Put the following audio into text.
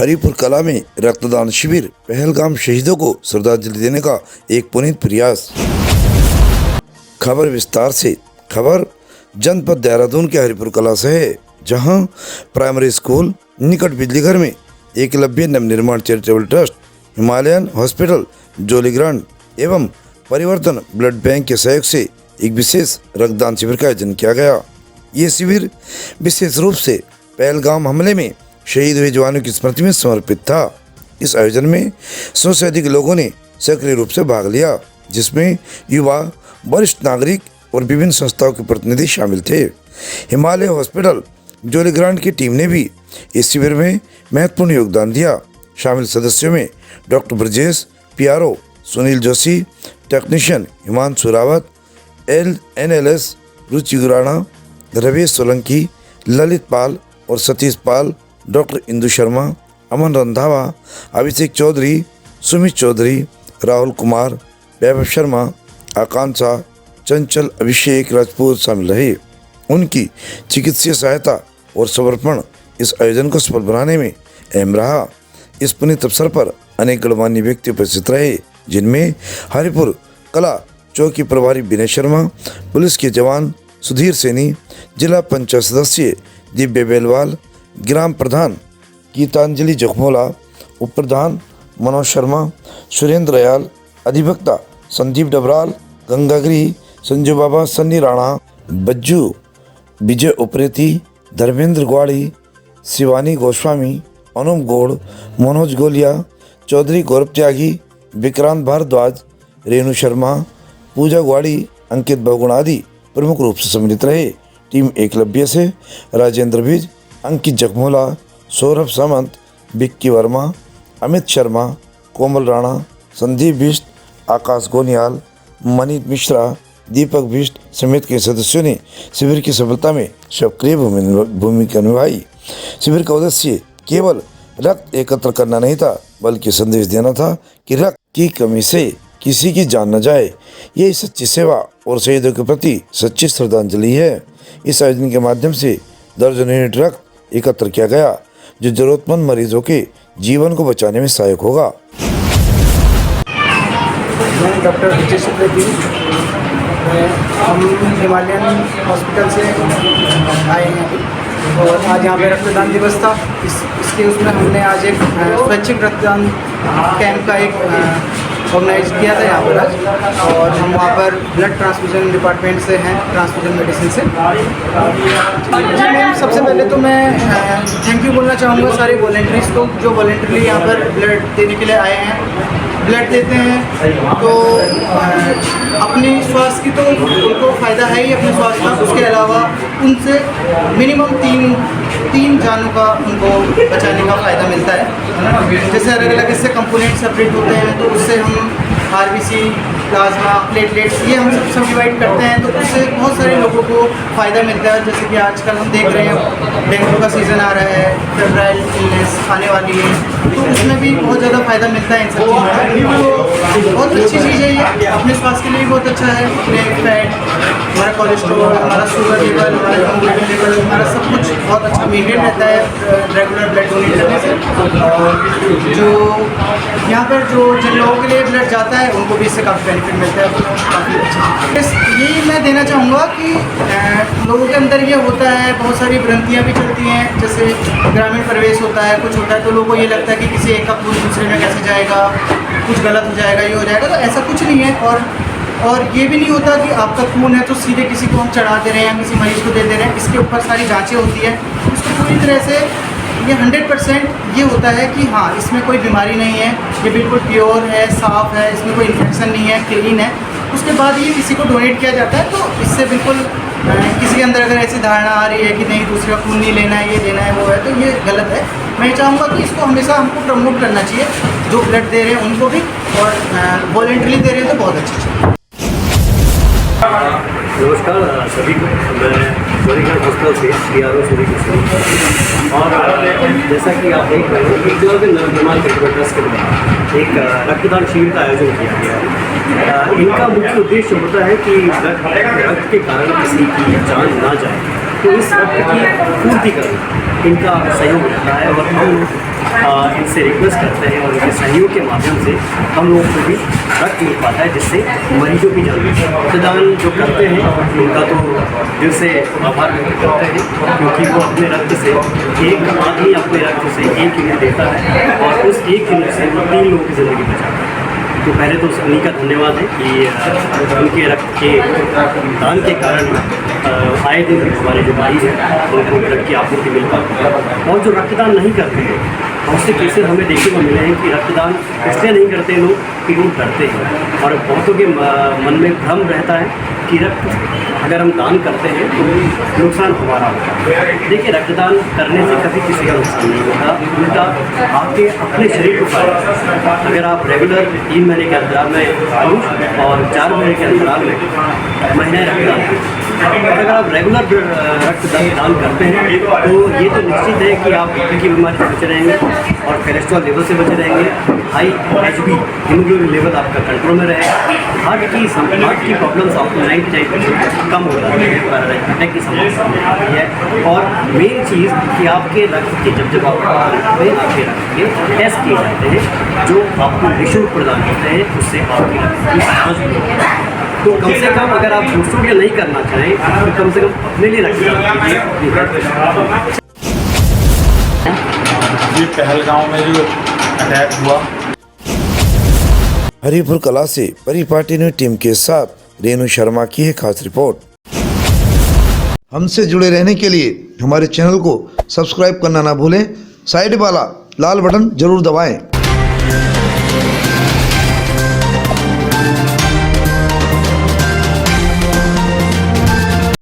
हरिपुर कला में रक्तदान शिविर, पहलगाम शहीदों को श्रद्धांजलि देने का एक पुनीत प्रयास। खबर विस्तार से। खबर जनपद देहरादून के हरिपुर कला से है, जहां प्राइमरी स्कूल निकट बिजली घर में Eklavya Navnirman charitable trust, Himalayan hospital, जोली ग्रांड एवं परिवर्तन ब्लड बैंक के सहयोग से एक विशेष रक्तदान शिविर का आयोजन किया गया। ये शिविर विशेष रूप से पहलगाम हमले में शहीद हुए जवानों की स्मृति में समर्पित था। इस आयोजन में 100 से अधिक लोगों ने सक्रिय रूप से भाग लिया, जिसमें युवा, वरिष्ठ नागरिक और विभिन्न संस्थाओं के प्रतिनिधि शामिल थे। हिमालय हॉस्पिटल जोली ग्रांड की टीम ने भी इस शिविर में महत्वपूर्ण योगदान दिया। शामिल सदस्यों में doctor Brajesh, PRO Sunil Joshi, technician Himanshu Rawat, NLS रुचि गुराना, रवेश सोलंकी, ललित पाल और सतीश पाल, डॉक्टर इंदु शर्मा, अमन रंधावा, अभिषेक चौधरी, सुमित चौधरी, राहुल कुमार, वैभव शर्मा, आकांक्षा, चंचल, अभिषेक राजपूत शामिल रहे। उनकी चिकित्सीय सहायता और समर्पण इस आयोजन को सफल बनाने में अहम रहा। इस पुनीत अवसर पर अनेक गणमान्य व्यक्ति उपस्थित रहे, जिनमें हरिपुर कला चौकी प्रभारी विनय शर्मा, पुलिस के जवान सुधीर सैनी, जिला पंचायत सदस्य दिव्य बेलवाल, ग्राम प्रधान गीतांजलि जखमोला, उप प्रधान मनोज शर्मा, सुरेंद्र दयाल, अधिवक्ता संदीप डबराल, गंगागिरी, संजू बाबा, सन्नी राणा, बज्जू, विजय उप्रेती, धर्मेंद्र ग्वाड़ी, शिवानी गोस्वामी, अनुप गौड़, मनोज गोलिया, चौधरी गौरव त्यागी, विक्रांत भारद्वाज, रेणु शर्मा, पूजा ग्वाड़ी, अंकित बहुगुण आदि प्रमुख रूप से सम्मिलित रहे। टीम एकलव्य से राजेंद्र बीज, अंकित जखमोला, सौरभ सामंत, विक्की वर्मा, अमित शर्मा, कोमल राणा, संदीप बिष्ट, आकाश गोनियाल, मनीत मिश्रा, दीपक बिष्ट समेत के सदस्यों ने शिविर की सफलता में सक्रिय भूमिका निभाई। शिविर का उद्देश्य केवल रक्त एकत्र करना नहीं था, बल्कि संदेश देना था कि रक्त की कमी से किसी की जान न जाए। यही सच्ची सेवा और शहीदों के प्रति सच्ची श्रद्धांजलि है। इस आयोजन के माध्यम से दर्जनों यूनिट रक्त एकत्र किया गया, जो जरूरतमंद मरीजों के जीवन को बचाने में सहायक होगा। मैं डॉक्टर ब्रजेश उप्रेती, हम हिमालयन हॉस्पिटल से आए हैं और आज यहाँ पे रक्तदान दिवस था। इसके उसमें हमने आज एक स्वैच्छिक रक्तदान कैंप का एक ऑर्गेनाइज किया था यहाँ पर आज, और हम वहाँ पर ब्लड ट्रांसफ्यूजन डिपार्टमेंट से हैं, ट्रांसफ्यूजन मेडिसिन से। जी मैम, सबसे पहले तो मैं थैंक यू बोलना चाहूँगा सारे वॉलेंटरीज को, जो वॉलेंटरली यहाँ पर ब्लड देने के लिए आए हैं। ब्लड देते हैं तो अपनी स्वास्थ्य की तो उनको फ़ायदा है ही, अपने स्वास्थ्य का, उसके अलावा उनसे मिनिमम तीन जानों का उनको बचाने का फ़ायदा मिलता है। जैसे अलग अलग इससे कंपोनेंट सेपरेट होते हैं, तो उससे हम RBC, प्लाज्मा, प्लेटलेट्स, ये हम सब डिवाइड करते हैं, तो उससे बहुत सारे लोगों को फ़ायदा मिलता है। जैसे कि आजकल हम देख रहे हैं डेंगू का सीज़न आ रहा है, फेब्राइल इलनेस आने वाली है, तो उसमें भी बहुत ज़्यादा फ़ायदा मिलता है इन सब चीज़ों में। तो बहुत अच्छी चीज़ है ये, अपने स्वास्थ्य के लिए भी बहुत अच्छा है। अपने फैट, हमारा कोलेस्ट्रॉल, हमारा शुगर लेवल, हमारा हीमोग्लोबिन लेवल, हमारा सब कुछ बहुत अच्छा मेंटेन रहता है रेगुलर ब्लड डोनेट करने से। और जो यहाँ पर जिन लोगों के लिए ब्लड जाता है, उनको भी इससे काफ़ी बेनिफिट मिलता है, तो काफ़ी अच्छा। यही मैं देना चाहूँगा कि लोगों के अंदर ये होता है, बहुत सारी भ्रांतियाँ भी चलती हैं। जैसे ग्रामीण परिवेश होता है, कुछ होता है, तो लोगों को ये लगता है कि किसी एक का खून दूसरे में कैसे जाएगा, कुछ गलत हो जाएगा, ये हो जाएगा, तो ऐसा कुछ नहीं है। और ये भी नहीं होता कि आपका खून है तो सीधे किसी को हम चढ़ा दे रहे हैं या किसी मरीज़ को दे रहे हैं। इसके ऊपर सारी जाँचें होती है, उसको पूरी तरह से ये 100% ये होता है कि हाँ, इसमें कोई बीमारी नहीं है, ये बिल्कुल प्योर है, साफ़ है, इसमें कोई इन्फेक्शन नहीं है, क्लीन है। उसके बाद ये किसी को डोनेट किया जाता है, तो इससे बिल्कुल किसी के अंदर अगर ऐसी धारणा आ रही है कि नहीं दूसरे का खून नहीं लेना है, ये देना है, वो है, तो ये गलत है। मैं चाहूँगा कि इसको हमेशा हमको प्रमोट करना चाहिए, जो ब्लड दे रहे हैं उनको भी, और वॉलेंटरी दे रहे हैं तो बहुत अच्छी चीज़। नमस्कार सभी को, मैं जोली ग्रांड हॉस्पिटल से PRO सुनील जोशी, और जैसा कि आप देख रहे हैं, एकलव्य नवनिर्माण चैरिटेबल ट्रस्ट के द्वारा एक रक्तदान शिविर का आयोजन किया गया है। इनका मुख्य उद्देश्य होता है कि रक्त के कारण किसी की जान ना जाए, तो इस रक्त की पूर्ति करना इनका सहयोग रहता है और हम लोग इनसे रिक्वेस्ट करते हैं और इनके सहयोग के माध्यम से हम लोग को भी रक्त मिल पाता है, जिससे मरीजों की जल्दी रक्तदान जो करते हैं उनका तो दिल से आभार व्यक्त करते हैं, क्योंकि वो अपने रक्त से एक आदमी अपने रक्त से 1 यूनिट देता है और उस 1 यूनिट से वो 3 लोगों की ज़िंदगी बचाता है। तो पहले तो उन्हीं का धन्यवाद है कि उनके रक्त के दान के कारण आए दिन हमारे जो मरीज हैं उनको रक्त की आपूर्ति मिल पाती है। और जो रक्तदान नहीं करते हैं, बहुत से केसेस हमें देखने को मिले हैं कि रक्तदान इसलिए नहीं करते लोग कि लोग डरते हैं और बहुतों के मन में भ्रम रहता है कि रक्त अगर हम दान करते हैं तो नुकसान हमारा होता है। देखिए, रक्तदान करने से कभी किसी का नुकसान नहीं होता, उल्टा आपके अपने शरीर को फायदा। अगर आप रेगुलर 3 महीने के अंतराल में और 4 महीने के अंतराल में महीने रक्तदान करें, और अगर आप रेगुलर रक्तदान करते हैं तो ये तो निश्चित है कि आप बीपी की बीमारी से बचे रहेंगे और कोलेस्ट्रॉल लेवल से बचे रहेंगे, हाई HB हीमोग्लोबिन लेवल आपका कंट्रोल में रहेगा, हार्ट की प्रॉब्लम्स आपको 99% कम हो जाती है, पैरालाइज अटैक की समस्या कम हो जाती है। और मेन चीज़ कि आपके रक्त के जब आप आपके रक्त के टेस्ट किए जाते हैं जो आपको निःशुल्क प्रदान करते हैं, उससे आपकी रक्त की जाँच भी होती है। तो कम से कम अगर आप दूसरों के लिए नहीं करना चाहें तो कम से कम अपने लिए रक्तदान कीजिए। ये पहलगांव में जो अटैक हुआ, हरिपुर कला से परिपाटी न्यूज़ टीम के साथ रेणु शर्मा की है खास रिपोर्ट। हमसे जुड़े रहने के लिए हमारे चैनल को सब्सक्राइब करना ना भूलें, साइड वाला लाल बटन जरूर दबाएं।